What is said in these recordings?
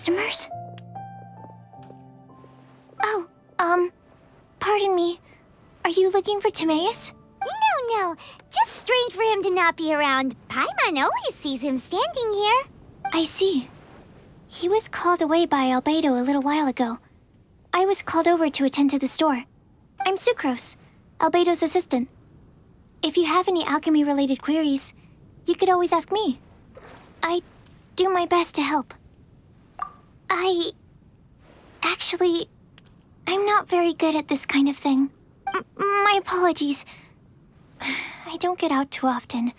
customers? Oh, pardon me. Are you looking for Timaeus? No. Just strange for him to not be around. Paimon always sees him standing here. I see. He was called away by Albedo a little while ago. I was called over to attend to the store. I'm Sucrose, Albedo's assistant. If you have any alchemy-related queries, you could always ask me. I do my best to help. Actually, I'm not very good at this kind of thing. My apologies. I don't get out too often.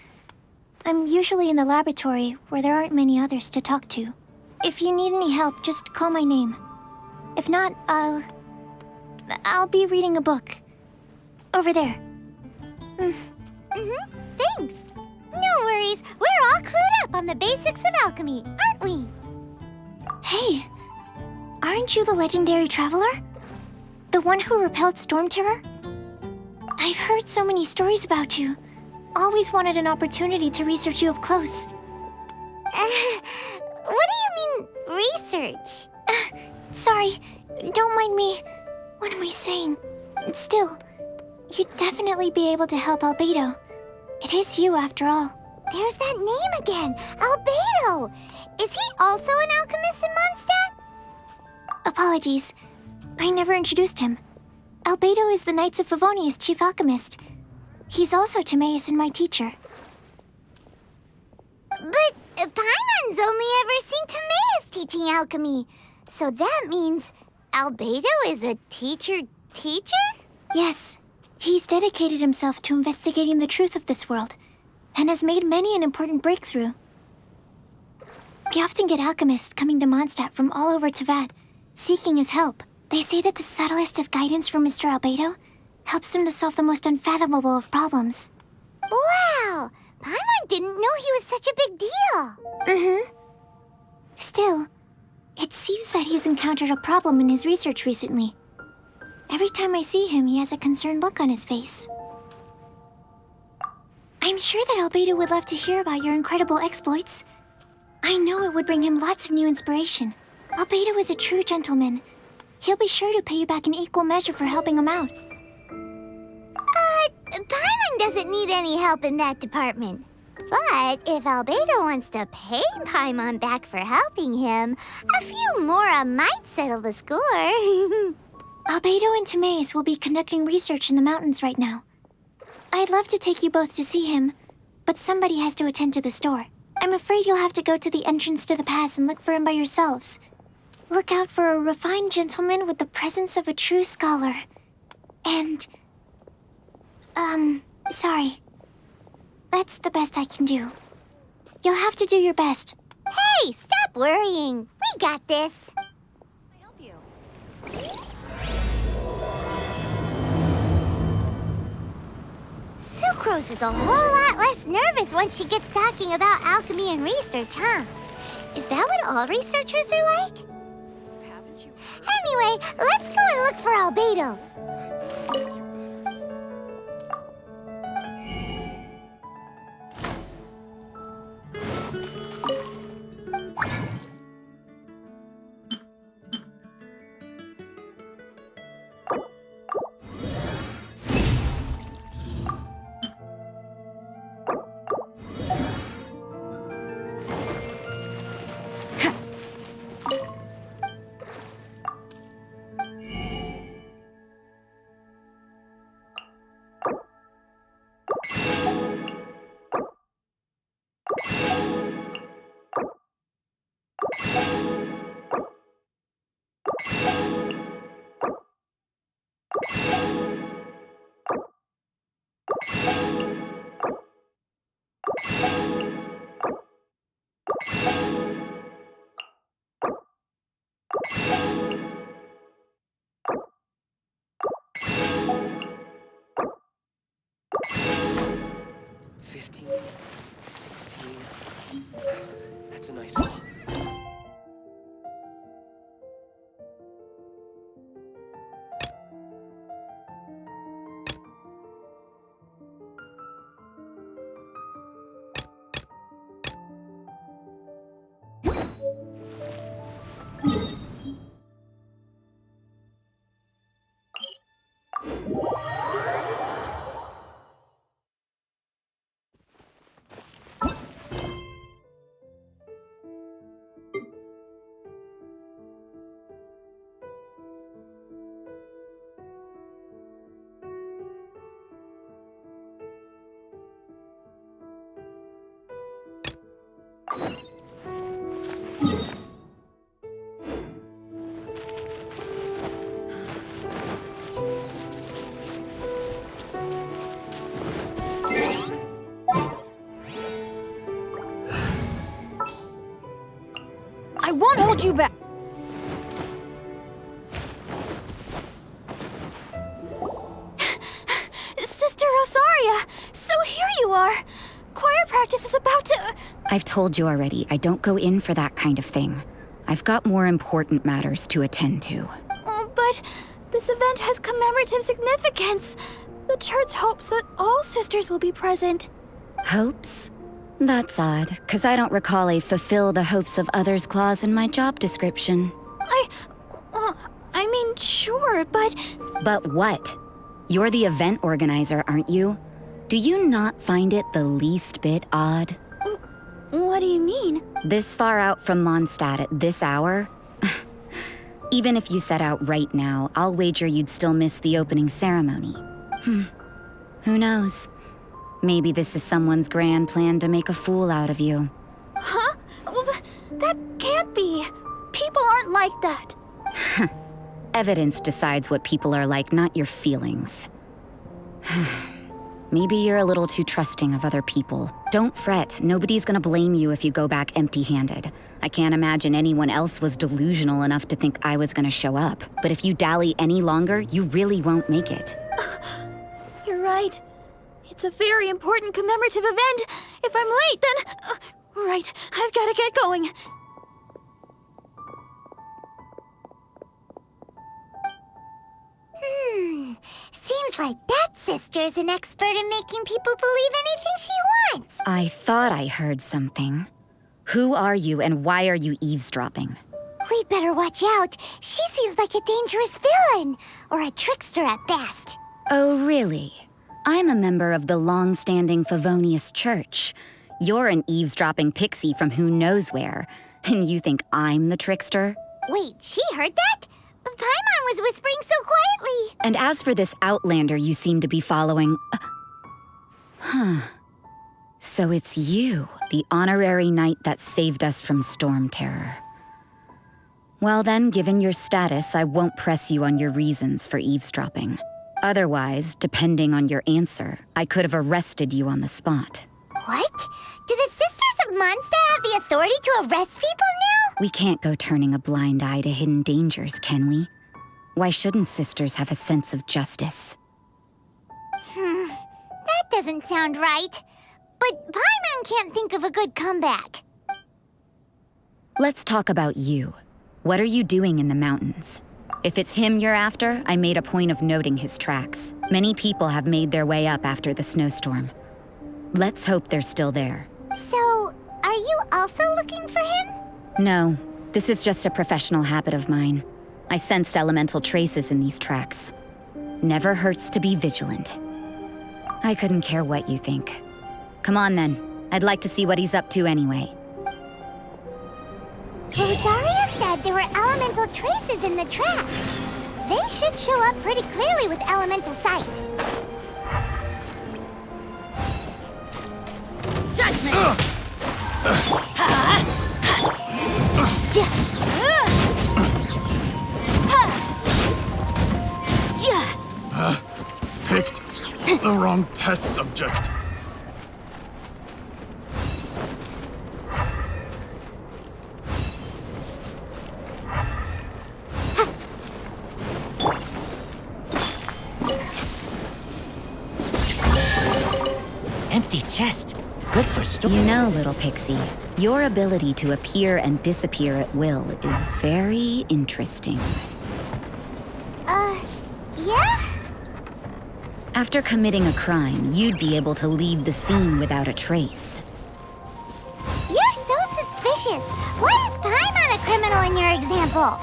I'm usually in the laboratory where there aren't many others to talk to. If you need any help, just call my name. If not, I'll be reading a book. Over there. Thanks. No worries. We're all clued up on the basics of alchemy, aren't we? Hey, aren't you the legendary traveler? The one who repelled Storm Terror? I've heard so many stories about you. Always wanted an opportunity to research you up close. What do you mean, research? Sorry, don't mind me. What am I saying? Still, you'd definitely be able to help Albedo. It is you, after all. There's that name again, Albedo. Is he also an alchemist in Mondstadt? Apologies. I never introduced him. Albedo is the Knights of Favonia's chief alchemist. He's also Timaeus and my teacher. But Paimon's only ever seen Timaeus teaching alchemy. So that means Albedo is a teacher? Yes. He's dedicated himself to investigating the truth of this world, and has made many an important breakthrough. We often get alchemists coming to Mondstadt from all over Teyvat, seeking his help. They say that the subtlest of guidance from Mr. Albedo helps him to solve the most unfathomable of problems. Wow! Paimon didn't know he was such a big deal. Still, it seems that he's encountered a problem in his research recently. Every time I see him, he has a concerned look on his face. I'm sure that Albedo would love to hear about your incredible exploits. I know it would bring him lots of new inspiration. Albedo is a true gentleman. He'll be sure to pay you back in equal measure for helping him out. Paimon doesn't need any help in that department. But if Albedo wants to pay Paimon back for helping him, a few more might settle the score. Albedo and Timaeus will be conducting research in the mountains right now. I'd love to take you both to see him, but somebody has to attend to the store. I'm afraid you'll have to go to the entrance to the pass and look for him by yourselves. Look out for a refined gentleman with the presence of a true scholar. And... sorry. That's the best I can do. You'll have to do your best. Hey, stop worrying. We got this. I help you? Sucrose is a whole lot less nervous once she gets talking about alchemy and research, huh? Is that what all researchers are like? Haven't you? Anyway, let's go and look for Albedo. That's a nice haul. hold you back. Sister Rosaria! So here you are! Choir practice is about to... I've told you already, I don't go in for that kind of thing. I've got more important matters to attend to. But this event has commemorative significance. The church hopes that all sisters will be present. Hopes? That's odd, 'cause I don't recall a fulfill the hopes of others clause in my job description. I mean, sure, but... But what? You're the event organizer, aren't you? Do you not find it the least bit odd? What do you mean? This far out from Mondstadt at this hour? Even if you set out right now, I'll wager you'd still miss the opening ceremony. Who knows? Maybe this is someone's grand plan to make a fool out of you. Huh? Well, that can't be. People aren't like that. Evidence decides what people are like, not your feelings. Maybe you're a little too trusting of other people. Don't fret, nobody's gonna blame you if you go back empty-handed. I can't imagine anyone else was delusional enough to think I was gonna show up. But if you dally any longer, you really won't make it. You're right. It's a very important commemorative event. If I'm late, then... right, I've gotta get going. Seems like that sister's an expert in making people believe anything she wants. I thought I heard something. Who are you and why are you eavesdropping? We'd better watch out. She seems like a dangerous villain, or a trickster at best. Oh, really? I'm a member of the long-standing Favonius Church. You're an eavesdropping pixie from who knows where, and you think I'm the trickster? Wait, she heard that? Paimon was whispering so quietly. And as for this outlander you seem to be following... So it's you, the honorary knight that saved us from storm terror. Well then, given your status, I won't press you on your reasons for eavesdropping. Otherwise, depending on your answer, I could have arrested you on the spot. What? Do the Sisters of Mondstadt have the authority to arrest people now? We can't go turning a blind eye to hidden dangers, can we? Why shouldn't sisters have a sense of justice? That doesn't sound right. But Paimon can't think of a good comeback. Let's talk about you. What are you doing in the mountains? If it's him you're after, I made a point of noting his tracks. Many people have made their way up after the snowstorm. Let's hope they're still there. So, are you also looking for him? No, this is just a professional habit of mine. I sensed elemental traces in these tracks. Never hurts to be vigilant. I couldn't care what you think. Come on then. I'd like to see what he's up to anyway. Rosaria said there were elemental traces in the tracks. They should show up pretty clearly with elemental sight. Judgment! Picked the wrong test subject. Empty chest. Good for store. You know, little pixie, your ability to appear and disappear at will is very interesting. Yeah? After committing a crime, you'd be able to leave the scene without a trace. You're so suspicious. Why is Paimon a criminal in your example?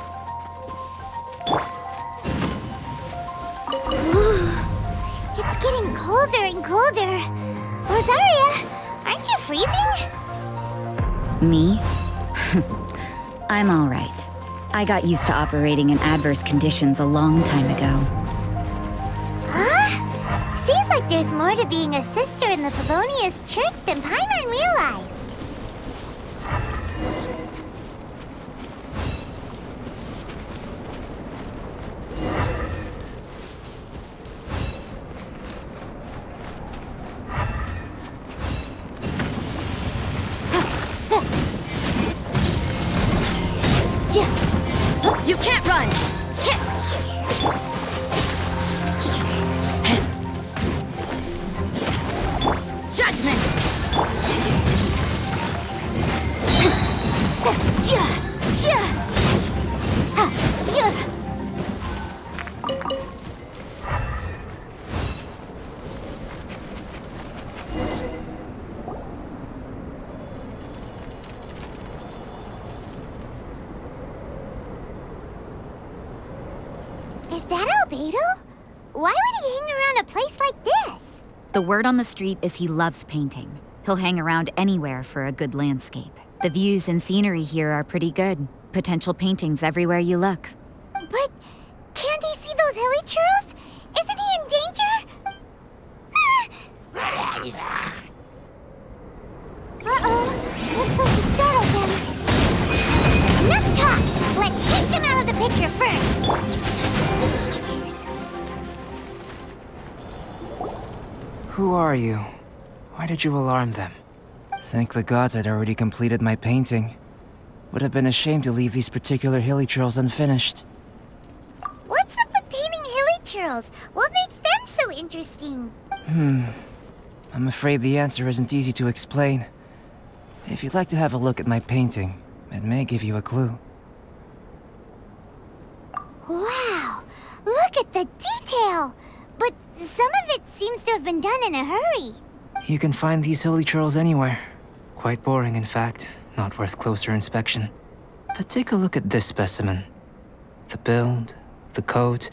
It's getting colder and colder. Rosaria, aren't you freezing? Me? I'm all right. I got used to operating in adverse conditions a long time ago. Huh? Seems like there's more to being a sister in the Favonius Church than Paimon realized. You can't run! Judgment! Is that Albedo? Why would he hang around a place like this? The word on the street is he loves painting. He'll hang around anywhere for a good landscape. The views and scenery here are pretty good. Potential paintings everywhere you look. But can't he see those hilly churls? Isn't he in danger? Uh-oh. Looks like we startled him. Enough talk! Let's take them out of the picture first. Who are you? Why did you alarm them? Thank the gods I'd already completed my painting. Would have been a shame to leave these particular hilly churls unfinished. What's up with painting hilly churls? What makes them so interesting? I'm afraid the answer isn't easy to explain. If you'd like to have a look at my painting, it may give you a clue. Wow! Look at the detail! But some of it seems to have been done in a hurry. You can find these hilly churls anywhere. Quite boring, in fact. Not worth closer inspection. But take a look at this specimen. The build, the coat,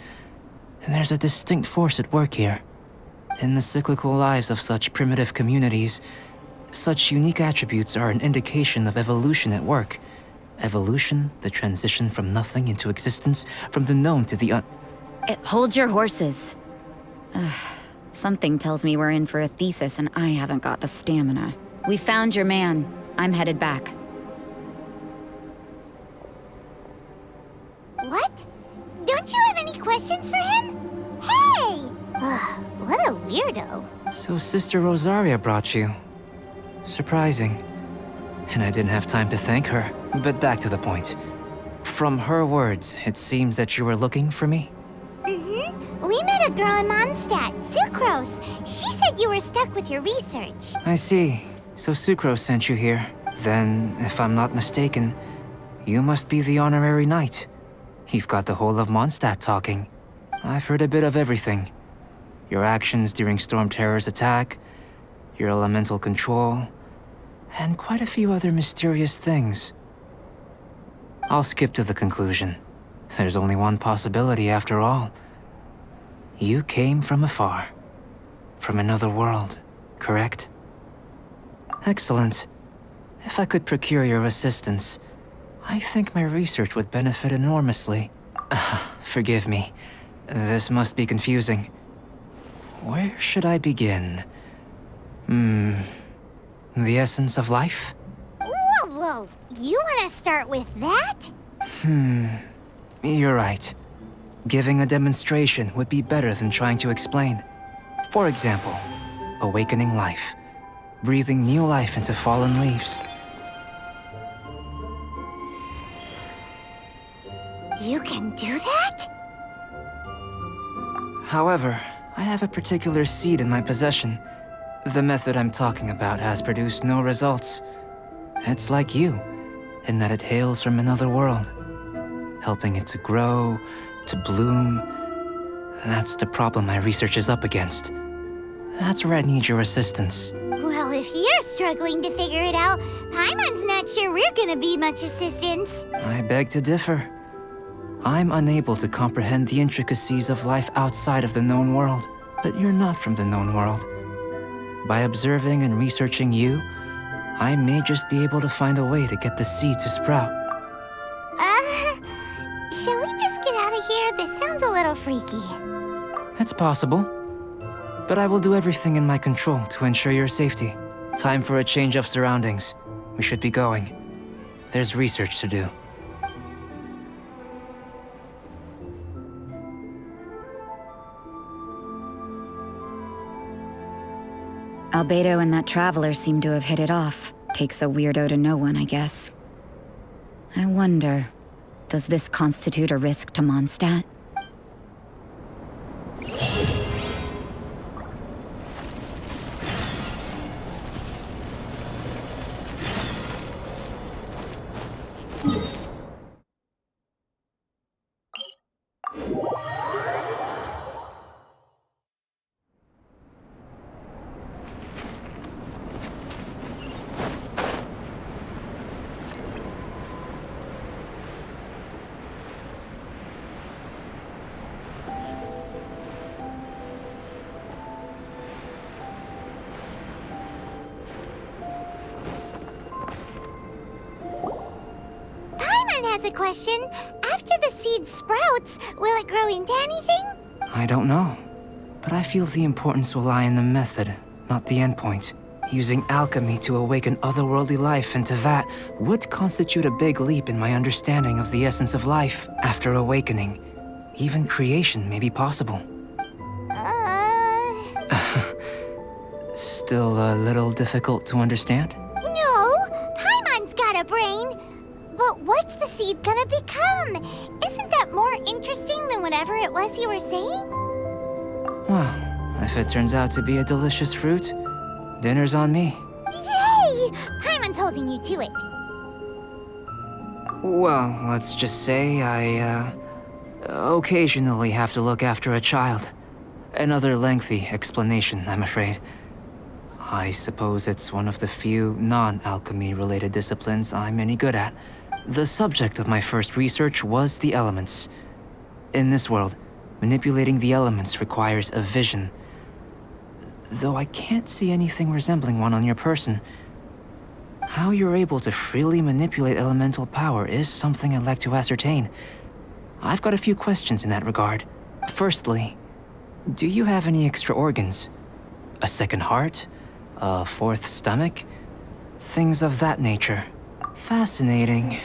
and there's a distinct force at work here. In the cyclical lives of such primitive communities, such unique attributes are an indication of evolution at work. Evolution, the transition from nothing into existence, from the known to the Hold your horses. Something tells me we're in for a thesis and I haven't got the stamina. We found your man. I'm headed back. What? Don't you have any questions for him? Hey! What a weirdo. So Sister Rosaria brought you. Surprising. And I didn't have time to thank her. But back to the point. From her words, it seems that you were looking for me? We met a girl in Mondstadt, Sucrose. She said you were stuck with your research. I see. So Sucrose sent you here. Then, if I'm not mistaken, you must be the honorary knight. You've got the whole of Mondstadt talking. I've heard a bit of everything. Your actions during Storm Terror's attack, your elemental control, and quite a few other mysterious things. I'll skip to the conclusion. There's only one possibility after all. You came from afar. From another world, correct? Excellent. If I could procure your assistance, I think my research would benefit enormously. Forgive me. This must be confusing. Where should I begin? The essence of life? Whoa. You want to start with that? You're right. Giving a demonstration would be better than trying to explain. For example, awakening life. Breathing new life into fallen leaves. You can do that? However, I have a particular seed in my possession. The method I'm talking about has produced no results. It's like you, in that it hails from another world. Helping it to grow, to bloom. That's the problem my research is up against. That's where I need your assistance. Well, if you're struggling to figure it out, Paimon's not sure we're gonna be much assistance. I beg to differ. I'm unable to comprehend the intricacies of life outside of the known world. But you're not from the known world. By observing and researching you, I may just be able to find a way to get the seed to sprout. Shall we just get out of here? This sounds a little freaky. It's possible. But I will do everything in my control to ensure your safety. Time for a change of surroundings. We should be going. There's research to do. Albedo and that traveler seem to have hit it off. Takes a weirdo to know one, I guess. I wonder... Does this constitute a risk to Mondstadt? Paimon has a question. After the seed sprouts, will it grow into anything? I don't know. But I feel the importance will lie in the method, not the endpoint. Using alchemy to awaken otherworldly life into that would constitute a big leap in my understanding of the essence of life. After awakening, even creation may be possible. Still a little difficult to understand? No, Paimon's got a brain. But what's the seed gonna become? Isn't that more interesting than whatever it was you were saying? Well, if it turns out to be a delicious fruit, dinner's on me. Yay! Paimon's holding you to it. Well, let's just say I, occasionally have to look after a child. Another lengthy explanation, I'm afraid. I suppose it's one of the few non-alchemy related disciplines I'm any good at. The subject of my first research was the elements. In this world, manipulating the elements requires a vision. Though I can't see anything resembling one on your person. How you're able to freely manipulate elemental power is something I'd like to ascertain. I've got a few questions in that regard. Firstly, do you have any extra organs? A second heart? A fourth stomach? Things of that nature. Fascinating.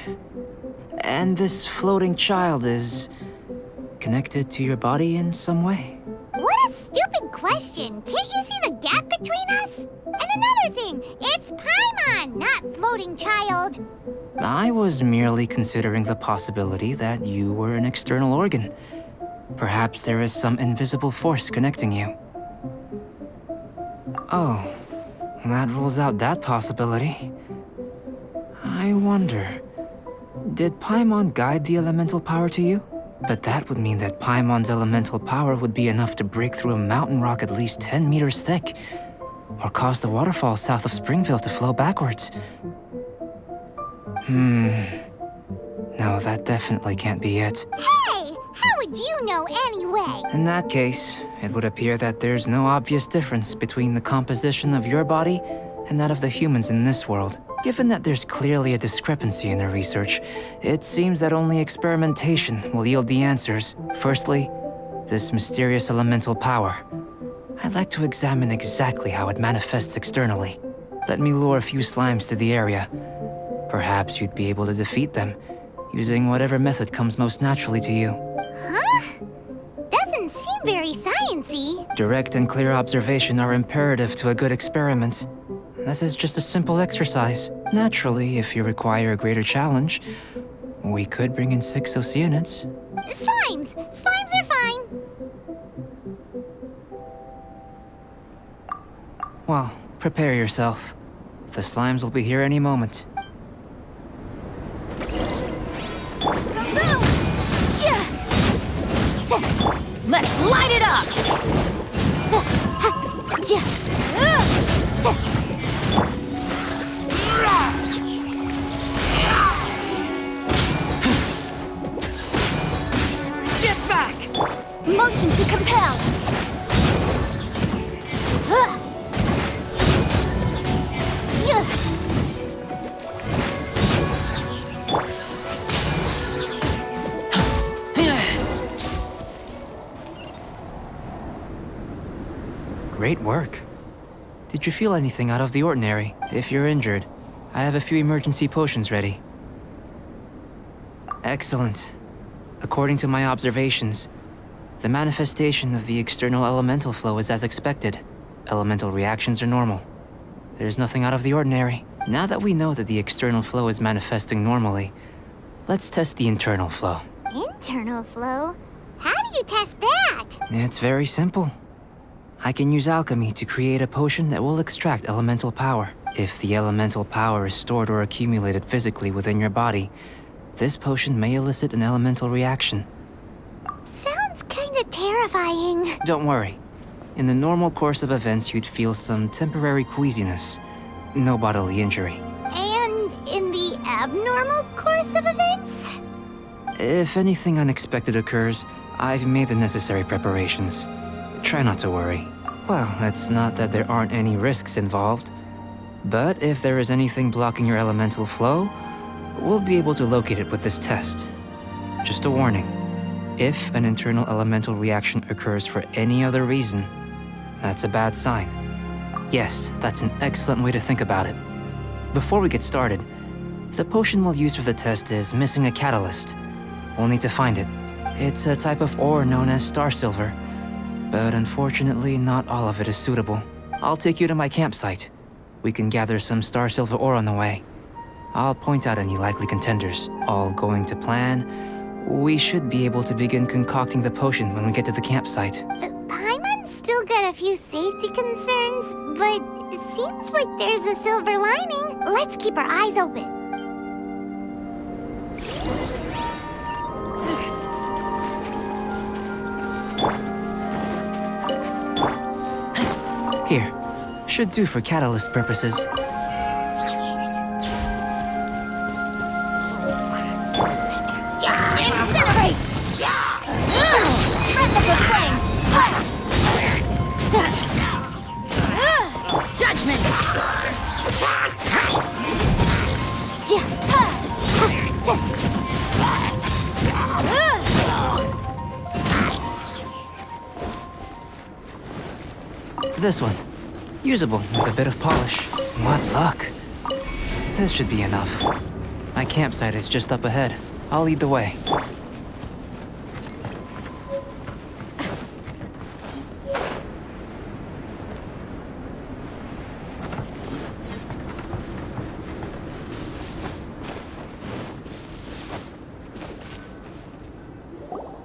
And this floating child is connected to your body in some way? What a stupid question. Can't you see the gap between us? And another thing, it's Paimon, not floating child. I was merely considering the possibility that you were an external organ. Perhaps there is some invisible force connecting you. Oh, that rules out that possibility. I wonder, did Paimon guide the elemental power to you? But that would mean that Paimon's elemental power would be enough to break through a mountain rock at least 10 meters thick, or cause the waterfall south of Springville to flow backwards. No, that definitely can't be it. Hey, how would you know anyway? In that case, it would appear that there's no obvious difference between the composition of your body and that of the humans in this world. Given that there's clearly a discrepancy in the research, it seems that only experimentation will yield the answers. Firstly, this mysterious elemental power. I'd like to examine exactly how it manifests externally. Let me lure a few slimes to the area. Perhaps you'd be able to defeat them, using whatever method comes most naturally to you. Huh? Doesn't seem very sciencey. Direct and clear observation are imperative to a good experiment. This is just a simple exercise. Naturally, if you require a greater challenge, we could bring in 6 Oceanids. Slimes! Slimes are fine. Well, prepare yourself. The slimes will be here any moment. Let's light it up! Get back! Motion to compel! Great work. Did you feel anything out of the ordinary? If you're injured, I have a few emergency potions ready. Excellent. According to my observations, the manifestation of the external elemental flow is as expected. Elemental reactions are normal. There's nothing out of the ordinary. Now that we know that the external flow is manifesting normally, Let's test the internal flow. Internal flow? How do you test that? It's very simple. I can use alchemy to create a potion that will extract elemental power. If the elemental power is stored or accumulated physically within your body, this potion may elicit an elemental reaction. Sounds kinda terrifying. Don't worry. In the normal course of events, you'd feel some temporary queasiness. No bodily injury. And in the abnormal course of events? If anything unexpected occurs, I've made the necessary preparations. Try not to worry. Well, it's not that there aren't any risks involved. But if there is anything blocking your elemental flow, we'll be able to locate it with this test. Just a warning. If an internal elemental reaction occurs for any other reason, that's a bad sign. Yes, that's an excellent way to think about it. Before we get started, the potion we'll use for the test is missing a catalyst. We'll need to find it. It's a type of ore known as star silver, but unfortunately not all of it is suitable. I'll take you to my campsite. We can gather some star silver ore on the way. I'll point out any likely contenders. All going to plan, we should be able to begin concocting the potion when we get to the campsite. Paimon's still got a few safety concerns, but it seems like there's a silver lining. Let's keep our eyes open. Here, should do for catalyst purposes. Incinerate! Shred them with flame! Judgment! This one. Usable with a bit of polish. What luck. This should be enough. My campsite is just up ahead. I'll lead the way.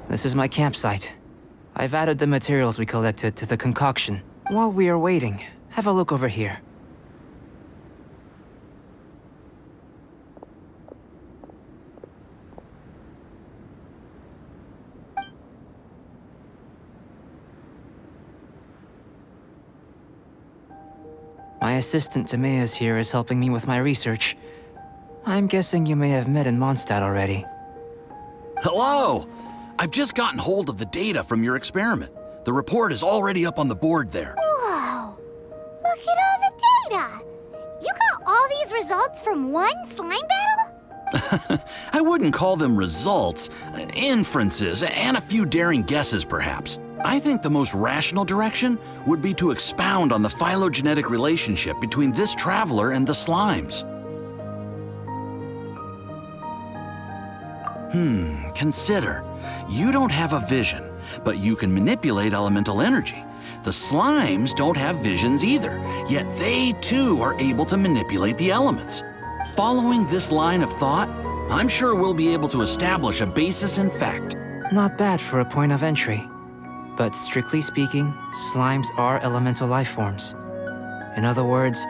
This is my campsite. I've added the materials we collected to the concoction. While we are waiting, have a look over here. My assistant Timaeus here is helping me with my research. I'm guessing you may have met in Mondstadt already. Hello! I've just gotten hold of the data from your experiment. The report is already up on the board there. Whoa! Look at all the data! You got all these results from one slime battle? I wouldn't call them results, inferences, and a few daring guesses perhaps. I think the most rational direction would be to expound on the phylogenetic relationship between this traveler and the slimes. Consider. You don't have a vision, but you can manipulate elemental energy. The slimes don't have visions either, yet they too are able to manipulate the elements. Following this line of thought, I'm sure we'll be able to establish a basis in fact. Not bad for a point of entry. But strictly speaking, slimes are elemental life forms. In other words,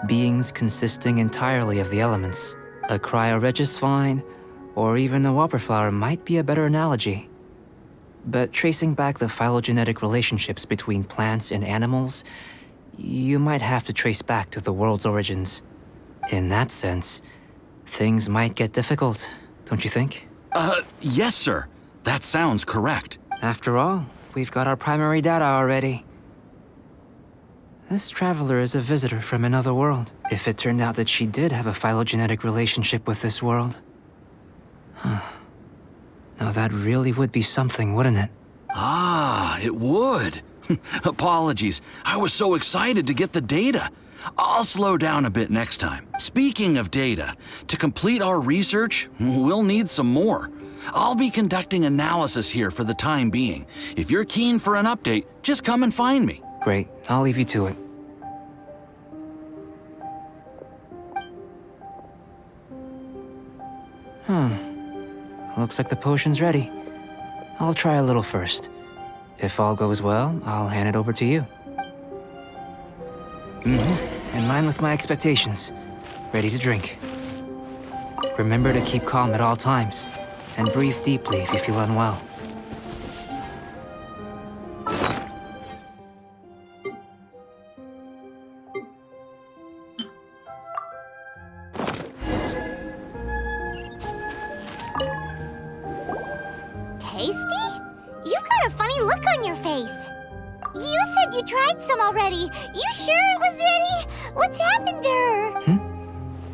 beings consisting entirely of the elements. A cryoregis vine, or even a wildflower might be a better analogy. But tracing back the phylogenetic relationships between plants and animals, you might have to trace back to the world's origins. In that sense, things might get difficult, don't you think? Yes, sir. That sounds correct. After all, we've got our primary data already. This traveler is a visitor from another world. If it turned out that she did have a phylogenetic relationship with this world. Now that really would be something, wouldn't it? Ah, it would. Apologies. I was so excited to get the data. I'll slow down a bit next time. Speaking of data, to complete our research, we'll need some more. I'll be conducting analysis here for the time being. If you're keen for an update, just come and find me. Great, I'll leave you to it. looks like the potion's ready. I'll try a little first. If all goes well, I'll hand it over to you. In line with my expectations. Ready to drink. Remember to keep calm at all times, and breathe deeply if you feel unwell. Tasty? You've got a funny look on your face. You said you tried some already. You sure it was ready? What's happened to her?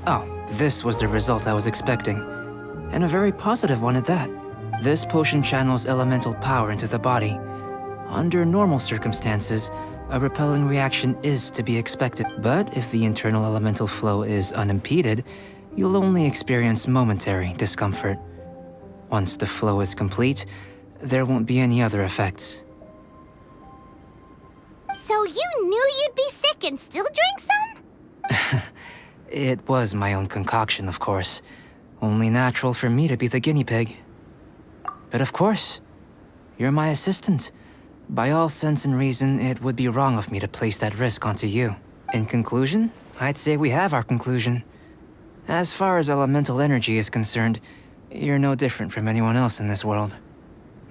Oh, this was the result I was expecting. And a very positive one at that. This potion channels elemental power into the body. Under normal circumstances, a repelling reaction is to be expected. But if the internal elemental flow is unimpeded, you'll only experience momentary discomfort. Once the flow is complete, there won't be any other effects. So you knew you'd be sick and still drank some? It was my own concoction, of course. Only natural for me to be the guinea pig. But of course, you're my assistant. By all sense and reason, it would be wrong of me to place that risk onto you. In conclusion, I'd say we have our conclusion. As far as elemental energy is concerned, you're no different from anyone else in this world.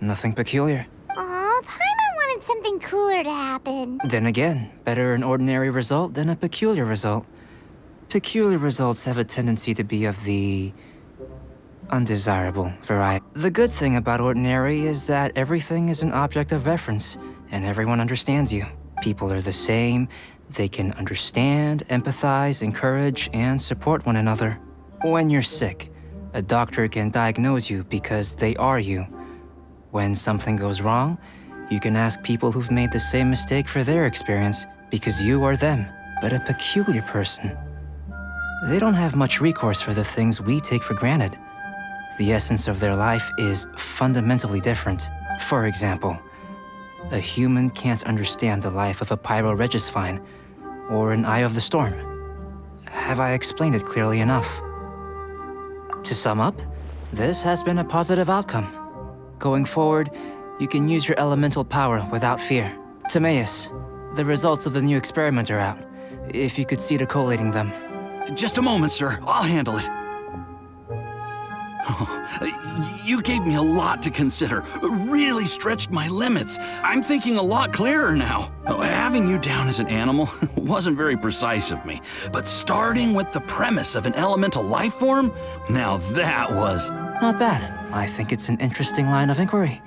Nothing peculiar. Aw, Paimon wanted something cooler to happen. Then again, better an ordinary result than a peculiar result. Peculiar results have a tendency to be of the undesirable variety. The good thing about ordinary is that everything is an object of reference, and everyone understands you. People are the same, they can understand, empathize, encourage, and support one another. When you're sick, a doctor can diagnose you because they are you. When something goes wrong, you can ask people who've made the same mistake for their experience because you are them. But a peculiar person, they don't have much recourse for the things we take for granted. The essence of their life is fundamentally different. For example, a human can't understand the life of a pyroregisvine or an eye of the storm. Have I explained it clearly enough? To sum up, this has been a positive outcome. Going forward, you can use your elemental power without fear. Timaeus, the results of the new experiment are out. If you could see to collating them. Just a moment, sir. I'll handle it. Oh, you gave me a lot to consider. Really stretched my limits. I'm thinking a lot clearer now. Having you down as an animal wasn't very precise of me, but starting with the premise of an elemental life form, now that was... Not bad. I think it's an interesting line of inquiry.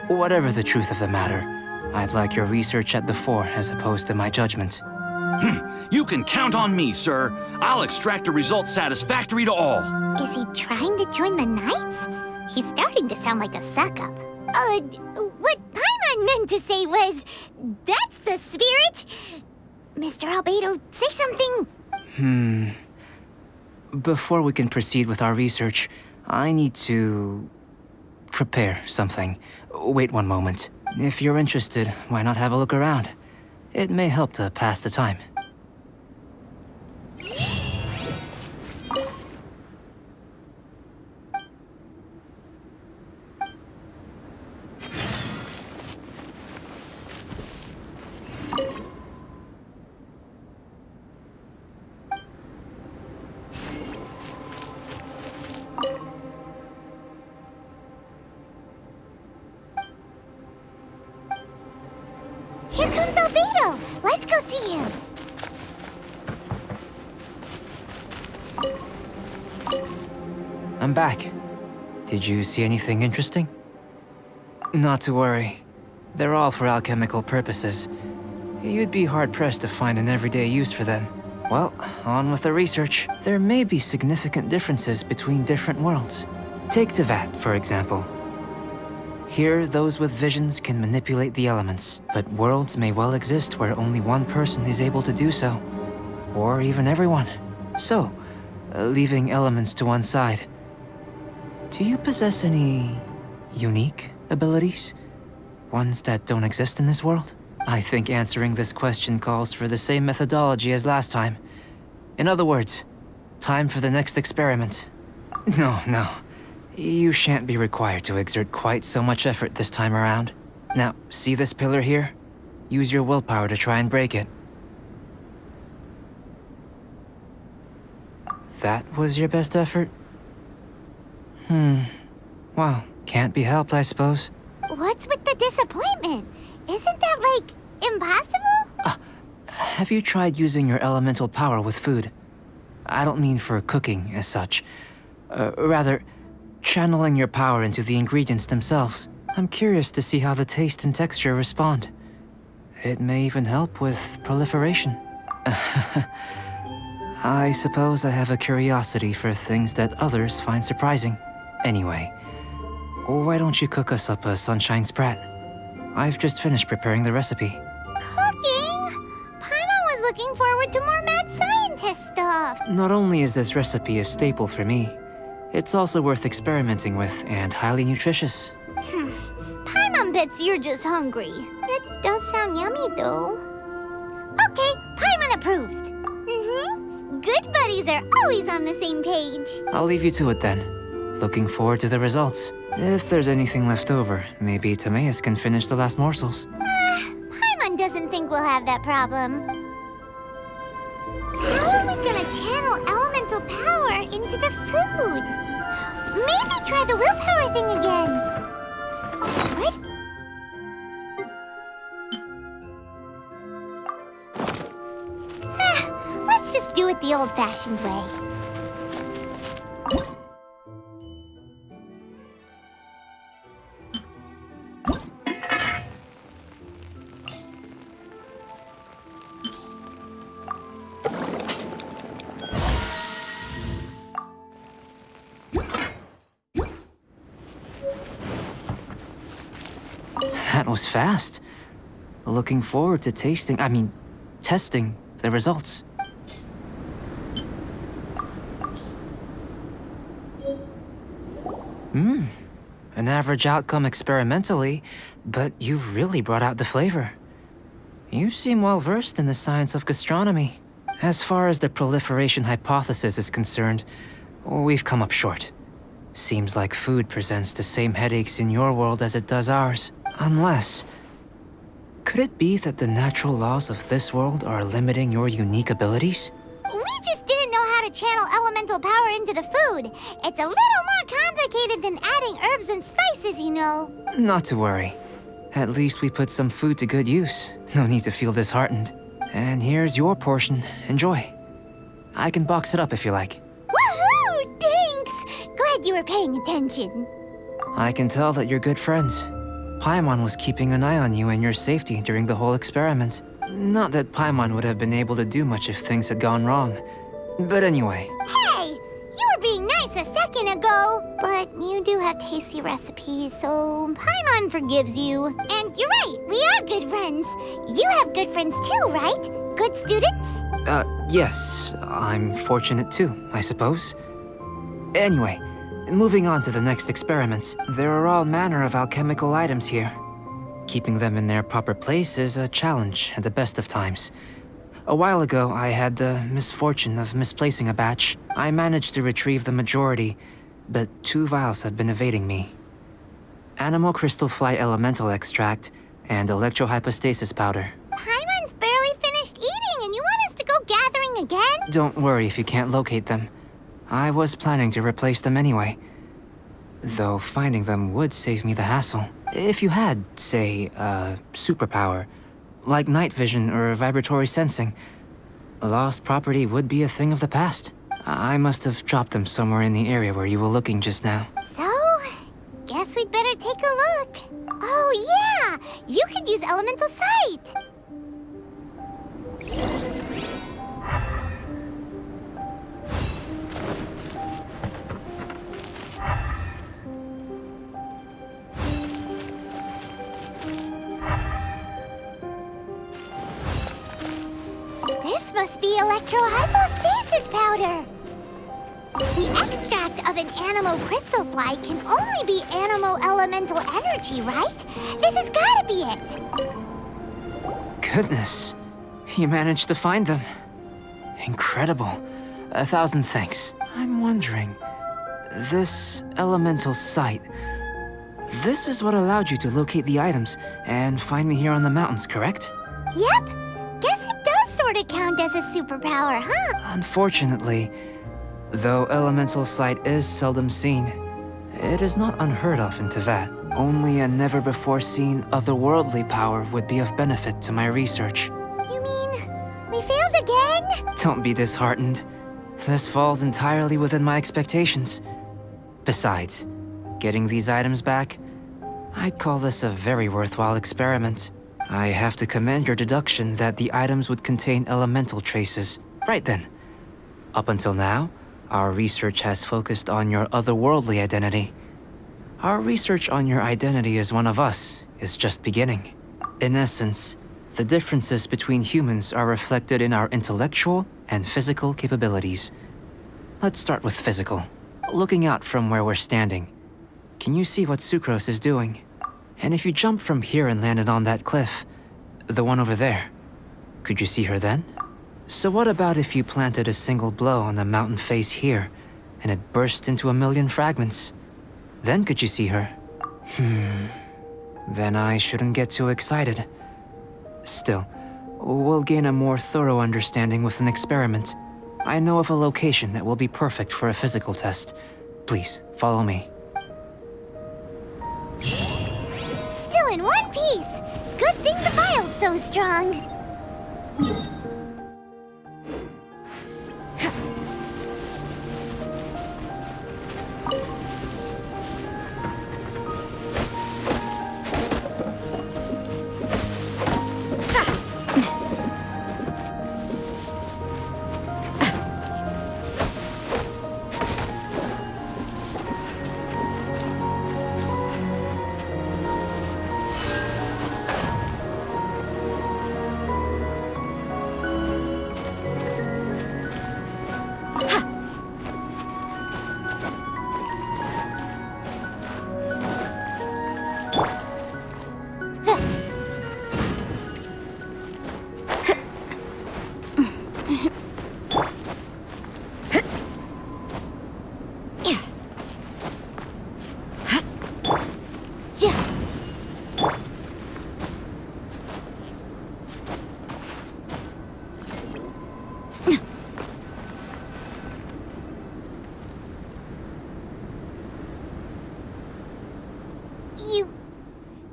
Whatever the truth of the matter, I'd like your research at the fore as opposed to my judgment. You can count on me, sir. I'll extract a result satisfactory to all. Is he trying to join the Knights? He's starting to sound like a suck-up. What Paimon meant to say was, that's the spirit. Mr. Albedo, say something. Before we can proceed with our research, I need to prepare something. Wait one moment. If you're interested, why not have a look around? It may help to pass the time. Here comes Albedo. Let's go see him. I'm back. Did you see anything interesting? Not to worry. They're all for alchemical purposes. You'd be hard-pressed to find an everyday use for them. Well, on with the research. There may be significant differences between different worlds. Take Tevat, for example. Here, those with visions can manipulate the elements, but worlds may well exist where only one person is able to do so. Or even everyone. So, leaving elements to one side, do you possess any unique abilities? Ones that don't exist in this world? I think answering this question calls for the same methodology as last time. In other words, time for the next experiment. No. You shan't be required to exert quite so much effort this time around. Now, see this pillar here? Use your willpower to try and break it. That was your best effort? Well, can't be helped, I suppose. What's with the disappointment? Isn't that, like, impossible? Have you tried using your elemental power with food? I don't mean for cooking as such. Rather, channeling your power into the ingredients themselves. I'm curious to see how the taste and texture respond. It may even help with proliferation. I suppose I have a curiosity for things that others find surprising. Anyway, why don't you cook us up a sunshine sprat? I've just finished preparing the recipe. Cooking? Paimon was looking forward to more mad scientist stuff. Not only is this recipe a staple for me, it's also worth experimenting with and highly nutritious. Paimon bets you're just hungry. It does sound yummy, though. Okay, Paimon approves. Good buddies are always on the same page. I'll leave you to it then. Looking forward to the results. If there's anything left over, maybe Timaeus can finish the last morsels. Paimon doesn't think we'll have that problem. How are we gonna channel elemental power into the food? Maybe try the willpower thing again. What? Let's just do it the old-fashioned way. That was fast. Looking forward to testing the results. An average outcome experimentally, but you've really brought out the flavor. You seem well versed in the science of gastronomy. As far as the proliferation hypothesis is concerned, we've come up short. Seems like food presents the same headaches in your world as it does ours. Unless... could it be that the natural laws of this world are limiting your unique abilities? We just didn't know how to channel elemental power into the food. It's a little more complicated than adding herbs and spices, you know. Not to worry. At least we put some food to good use. No need to feel disheartened. And here's your portion. Enjoy. I can box it up if you like. Woohoo! Thanks! Glad you were paying attention. I can tell that you're good friends. Paimon was keeping an eye on you and your safety during the whole experiment. Not that Paimon would have been able to do much if things had gone wrong. But anyway. Hey! You were being nice a second ago! But you do have tasty recipes, so Paimon forgives you. And you're right, we are good friends. You have good friends too, right? Good students? Yes. I'm fortunate too, I suppose. Anyway, moving on to the next experiment. There are all manner of alchemical items here. Keeping them in their proper place is a challenge at the best of times. A while ago, I had the misfortune of misplacing a batch. I managed to retrieve the majority, but 2 vials have been evading me. Animal crystal fly elemental extract and electrohypostasis powder. Paimon's barely finished eating and you want us to go gathering again? Don't worry if you can't locate them. I was planning to replace them anyway. Though finding them would save me the hassle. If you had, say, a superpower, like night vision or vibratory sensing, lost property would be a thing of the past. I must have dropped them somewhere in the area where you were looking just now. So, guess we'd better take a look. Oh yeah! You could use elemental sight! This must be electrohypostasis powder! The extract of an animo crystal fly can only be animo elemental energy, right? This has gotta be it! Goodness, you managed to find them. Incredible. 1,000 thanks. I'm wondering, This elemental sight. This is what allowed you to locate the items and find me here on the mountains, correct? Yep. Guess it does sort of count as a superpower, huh? Unfortunately, though elemental sight is seldom seen, it is not unheard of in Teyvat. Only a never-before-seen otherworldly power would be of benefit to my research. You mean we failed again? Don't be disheartened. This falls entirely within my expectations. Besides, getting these items back, I'd call this a very worthwhile experiment. I have to commend your deduction that the items would contain elemental traces. Right then. Up until now, our research has focused on your otherworldly identity. Our research on your identity as one of us is just beginning. In essence, the differences between humans are reflected in our intellectual and physical capabilities. Let's start with physical. Looking out from where we're standing, can you see what Sucrose is doing? And if you jump from here and landed on that cliff, the one over there, could you see her then? So what about if you planted a single blow on the mountain face here, and it burst into a million fragments? Then could you see her? Then I shouldn't get too excited. Still, we'll gain a more thorough understanding with an experiment. I know of a location that will be perfect for a physical test. Please, follow me. Still in one piece. Good thing the vial's so strong.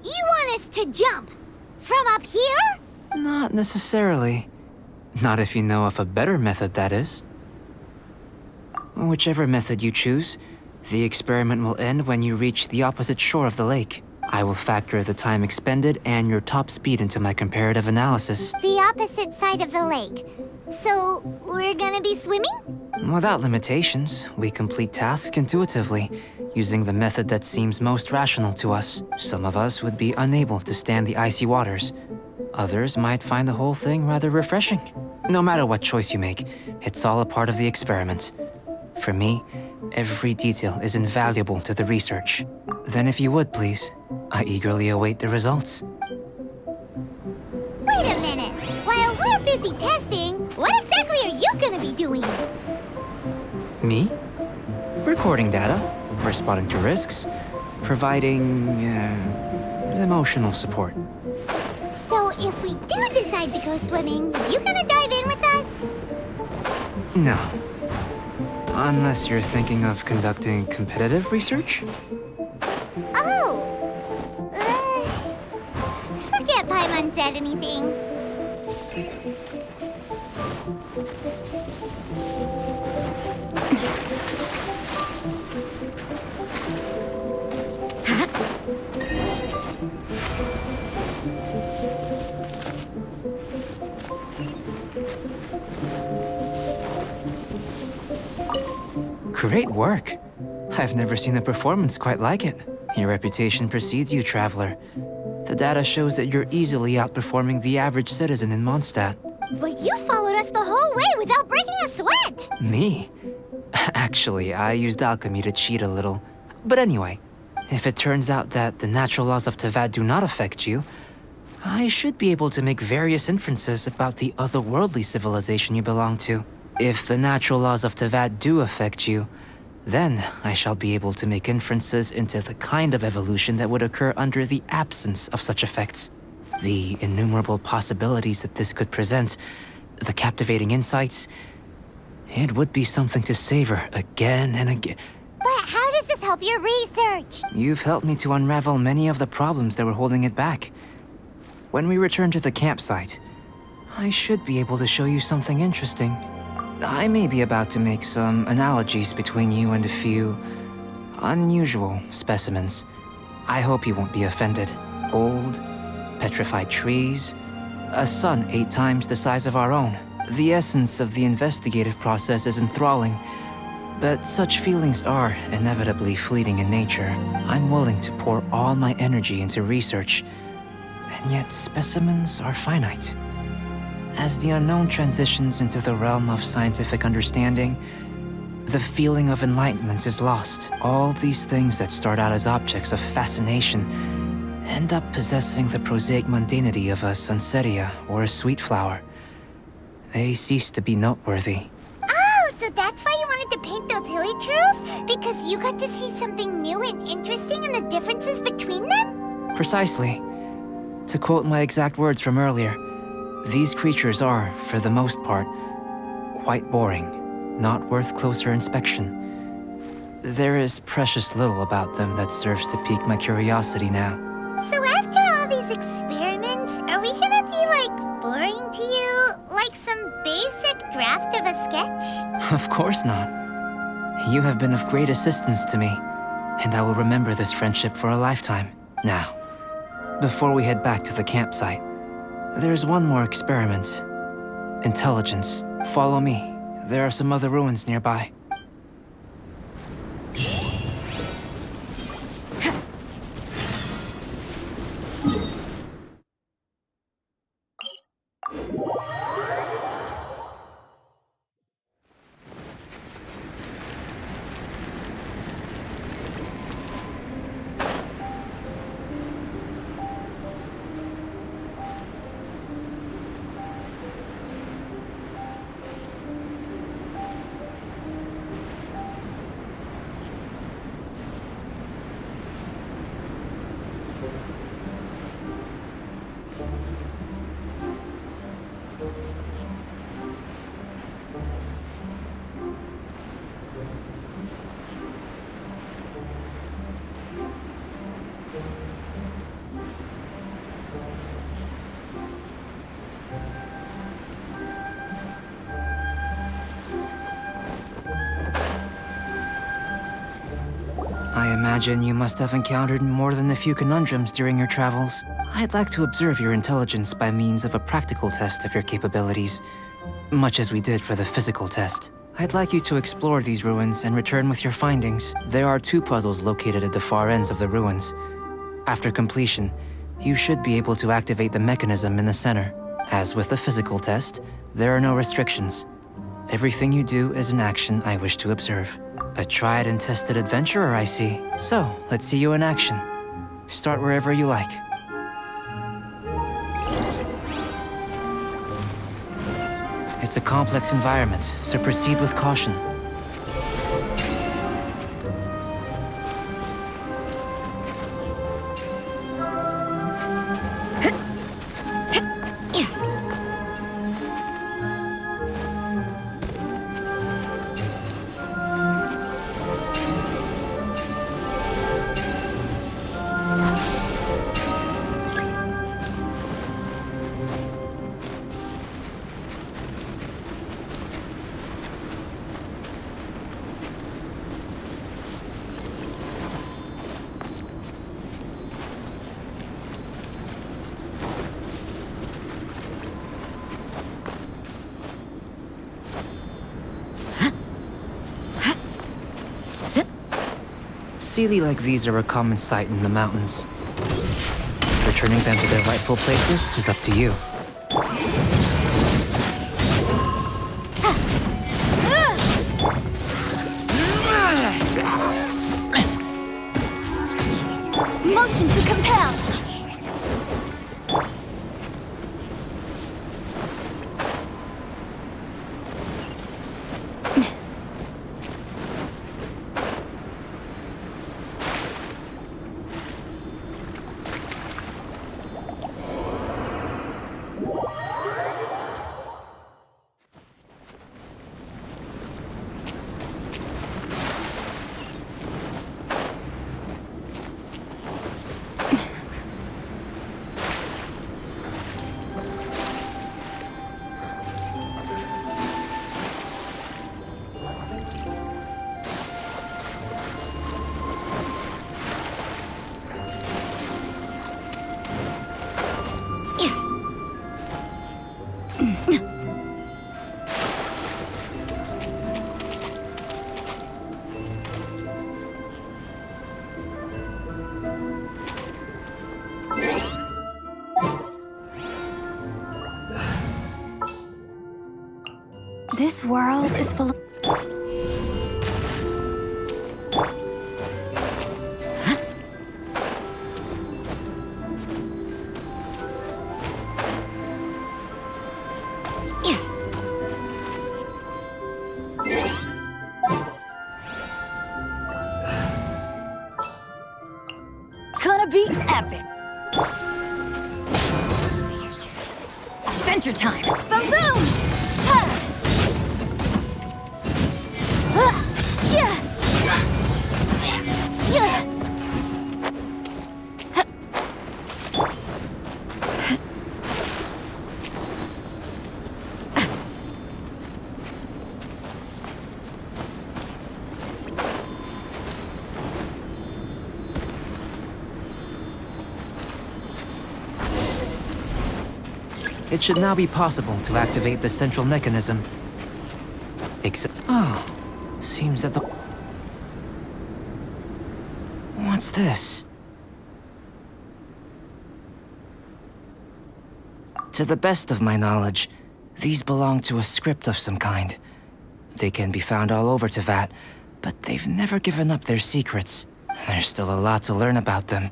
You want us to jump? From up here? Not necessarily. Not if you know of a better method, that is. Whichever method you choose, the experiment will end when you reach the opposite shore of the lake. I will factor the time expended and your top speed into my comparative analysis. The opposite side of the lake. So, we're gonna be swimming? Without limitations, we complete tasks intuitively, using the method that seems most rational to us. Some of us would be unable to stand the icy waters. Others might find the whole thing rather refreshing. No matter what choice you make, it's all a part of the experiment. For me, every detail is invaluable to the research. Then if you would, please, I eagerly await the results. Wait a minute! While we're busy testing, what exactly are you gonna be doing? Me? Recording data, responding to risks, providing, emotional support. So if we do decide to go swimming, you gonna dive in with us? No. Unless you're thinking of conducting competitive research? Oh! Forget Paimon said anything. Great work. I've never seen a performance quite like it. Your reputation precedes you, traveler. The data shows that you're easily outperforming the average citizen in Mondstadt. But you followed us the whole way without breaking a sweat! Me? Actually, I used alchemy to cheat a little. But anyway, if it turns out that the natural laws of Teyvat do not affect you, I should be able to make various inferences about the otherworldly civilization you belong to. If the natural laws of Teyvat do affect you, Then I shall be able to make inferences into the kind of evolution that would occur under the absence of such effects. The innumerable possibilities that this could present, the captivating insights, it would be something to savor again and again. But how does this help your research? You've helped me to unravel many of the problems that were holding it back. When we return to the campsite, I should be able to show you something interesting. I may be about to make some analogies between you and a few unusual specimens. I hope you won't be offended. Old, petrified trees, a sun 8 times the size of our own. The essence of the investigative process is enthralling, but such feelings are inevitably fleeting in nature. I'm willing to pour all my energy into research, and yet specimens are finite. As the unknown transitions into the realm of scientific understanding, the feeling of enlightenment is lost. All these things that start out as objects of fascination end up possessing the prosaic mundanity of a sunsetia or a sweet flower. They cease to be noteworthy. Oh, so that's why you wanted to paint those hilly turtles? Because you got to see something new and interesting in the differences between them? Precisely. To quote my exact words from earlier, these creatures are, for the most part, quite boring, not worth closer inspection. There is precious little about them that serves to pique my curiosity now. So after all these experiments, are we gonna be, boring to you? Like some basic draft of a sketch? Of course not. You have been of great assistance to me, and I will remember this friendship for a lifetime. Now, before we head back to the campsite, there's one more experiment. Intelligence. Follow me. There are some other ruins nearby. I imagine you must have encountered more than a few conundrums during your travels. I'd like to observe your intelligence by means of a practical test of your capabilities, much as we did for the physical test. I'd like you to explore these ruins and return with your findings. There are 2 puzzles located at the far ends of the ruins. After completion, you should be able to activate the mechanism in the center. As with the physical test, there are no restrictions. Everything you do is an action I wish to observe. A tried and tested adventurer, I see. So, let's see you in action. Start wherever you like. It's a complex environment, so proceed with caution. Sealy like these are a common sight in the mountains. Returning them to their rightful places is up to you. Motion to compel. This world is full of... Gonna be epic. Adventure time. Boom boom. Ha. Chia. Chia. It should now be possible to activate the central mechanism. Except... Oh, seems that the... What's this? To the best of my knowledge, these belong to a script of some kind. They can be found all over Teyvat, but they've never given up their secrets. There's still a lot to learn about them.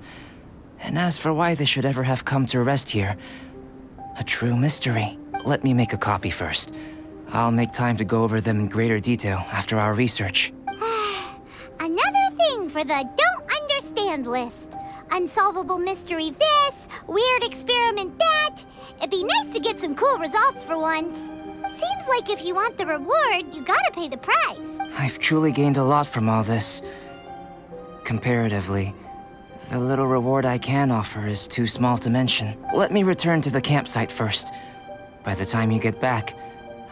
And as for why they should ever have come to rest here, a true mystery. Let me make a copy first. I'll make time to go over them in greater detail after our research. Another thing for the don't understand list. Unsolvable mystery this, weird experiment that. It'd be nice to get some cool results for once. Seems like if you want the reward, you gotta pay the price. I've truly gained a lot from all this. Comparatively, the little reward I can offer is too small to mention. Let me return to the campsite first. By the time you get back,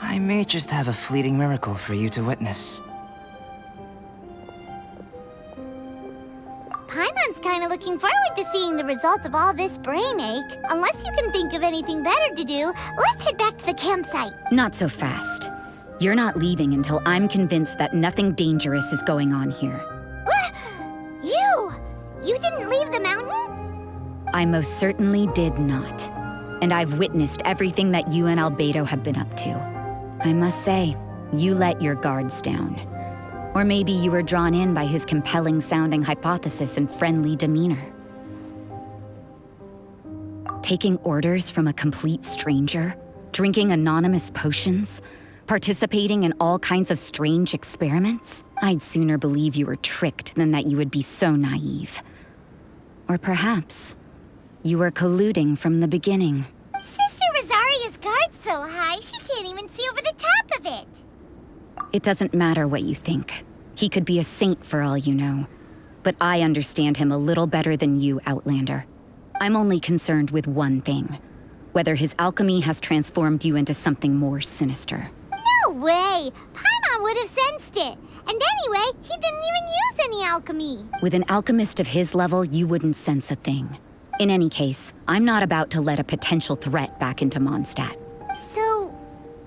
I may just have a fleeting miracle for you to witness. Paimon's kinda looking forward to seeing the result of all this brain ache. Unless you can think of anything better to do, let's head back to the campsite. Not so fast. You're not leaving until I'm convinced that nothing dangerous is going on here. You didn't leave the mountain? I most certainly did not. And I've witnessed everything that you and Albedo have been up to. I must say, you let your guards down. Or maybe you were drawn in by his compelling-sounding hypothesis and friendly demeanor. Taking orders from a complete stranger, drinking anonymous potions, participating in all kinds of strange experiments? I'd sooner believe you were tricked than that you would be so naive. Or perhaps you were colluding from the beginning. Sister Rosaria's guard's so high, she can't even see over the top of it. It doesn't matter what you think. He could be a saint for all you know. But I understand him a little better than you, Outlander. I'm only concerned with one thing. Whether his alchemy has transformed you into something more sinister. No way! Paimon would have sensed it. And anyway, he didn't even use any alchemy. With an alchemist of his level, you wouldn't sense a thing. In any case, I'm not about to let a potential threat back into Mondstadt. So,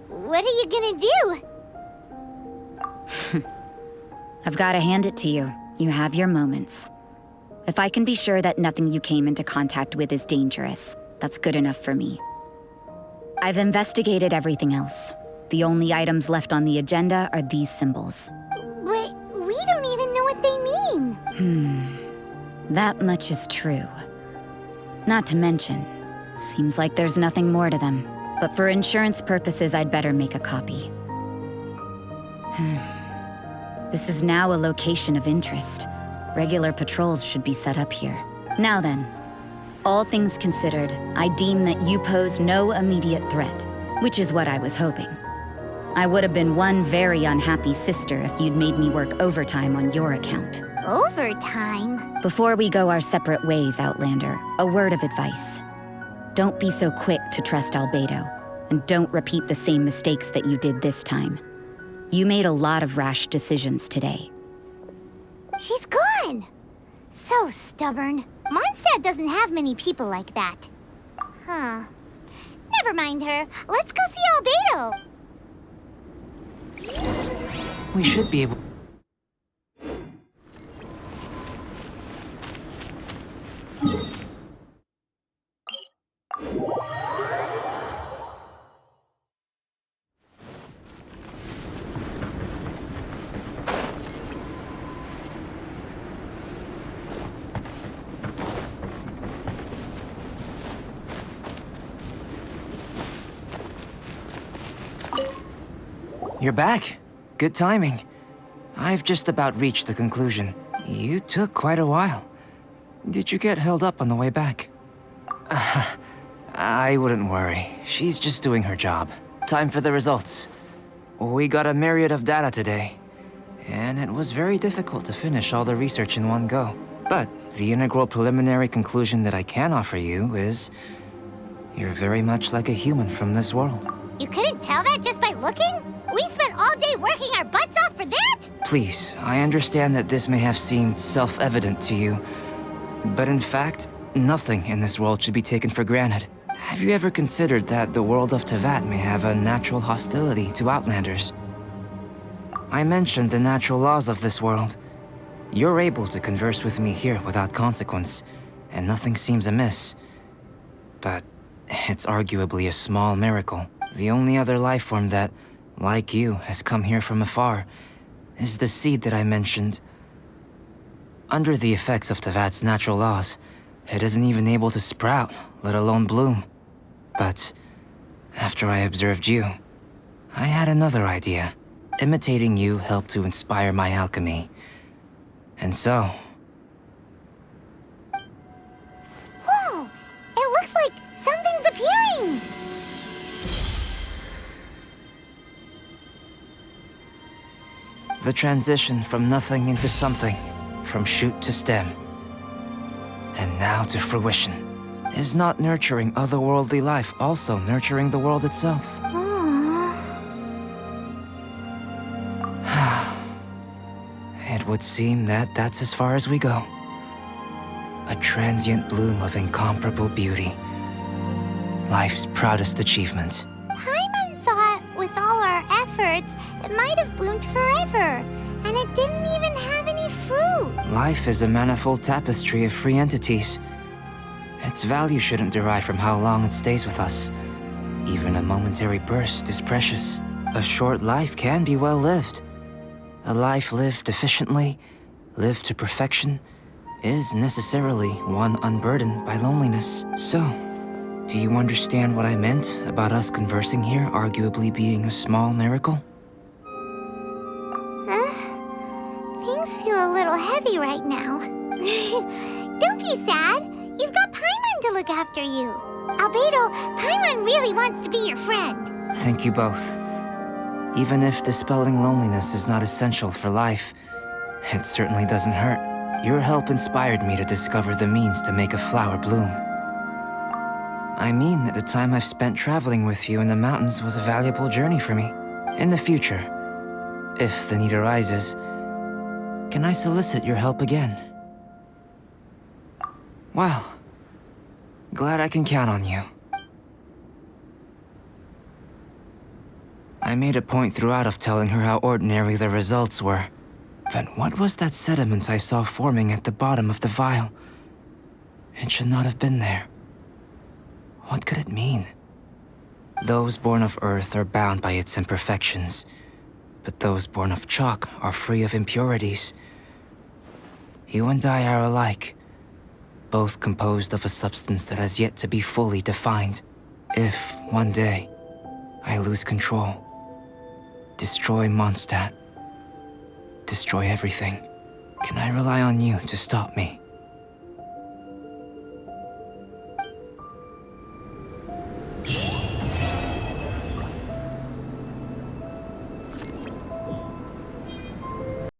what are you gonna do? I've got to hand it to you. You have your moments. If I can be sure that nothing you came into contact with is dangerous, that's good enough for me. I've investigated everything else. The only items left on the agenda are these symbols. But we don't even know what they mean. That much is true. Not to mention, seems like there's nothing more to them. But for insurance purposes, I'd better make a copy. This is now a location of interest. Regular patrols should be set up here. Now then, all things considered, I deem that you pose no immediate threat, which is what I was hoping. I would have been one very unhappy sister if you'd made me work overtime on your account. Overtime? Before we go our separate ways, Outlander, a word of advice. Don't be so quick to trust Albedo, and don't repeat the same mistakes that you did this time. You made a lot of rash decisions today. She's gone! So stubborn. Mondstadt doesn't have many people like that. Huh. Never mind her. Let's go see Albedo! We should be able... you're back. Good timing. I've just about reached the conclusion. You took quite a while. Did you get held up on the way back? I wouldn't worry. She's just doing her job. Time for the results. We got a myriad of data today, and it was very difficult to finish all the research in one go. But the integral preliminary conclusion that I can offer you is you're very much like a human from this world. You couldn't tell that just by looking? We spent all day working our butts off for that? Please, I understand that this may have seemed self-evident to you, but in fact, nothing in this world should be taken for granted. Have you ever considered that the world of Teyvat may have a natural hostility to Outlanders? I mentioned the natural laws of this world. You're able to converse with me here without consequence, and nothing seems amiss. But it's arguably a small miracle. The only other life form that, like you, has come here from afar is the seed that I mentioned. Under the effects of Teyvat's natural laws, it isn't even able to sprout, let alone bloom. But after I observed you, I had another idea. Imitating you helped to inspire my alchemy. And so... Whoa! It looks like something's appearing! the transition from nothing into something, from shoot to stem, and now to fruition. Is not nurturing otherworldly life also nurturing the world itself? It would seem that that's as far as we go. A transient bloom of incomparable beauty. Life's proudest achievement. Paimon thought, with all our efforts, it might have bloomed forever, and it didn't even have any fruit. Life is a manifold tapestry of free entities. Its value shouldn't derive from how long it stays with us. Even a momentary burst is precious. A short life can be well lived. A life lived efficiently, lived to perfection, is necessarily one unburdened by loneliness. So, do you understand what I meant about us conversing here arguably being a small miracle? Things feel a little heavy right now. Don't be sad. You've got Paimon to look after you. Albedo, Paimon really wants to be your friend. Thank you both. Even if dispelling loneliness is not essential for life, it certainly doesn't hurt. Your help inspired me to discover the means to make a flower bloom. I mean that the time I've spent traveling with you in the mountains was a valuable journey for me. In the future, if the need arises, can I solicit your help again? Well, glad I can count on you. I made a point throughout of telling her how ordinary the results were. But what was that sediment I saw forming at the bottom of the vial? It should not have been there. What could it mean? Those born of Earth are bound by its imperfections, but those born of chalk are free of impurities. You and I are alike, both composed of a substance that has yet to be fully defined. If, one day, I lose control, destroy Mondstadt, destroy everything, can I rely on you to stop me?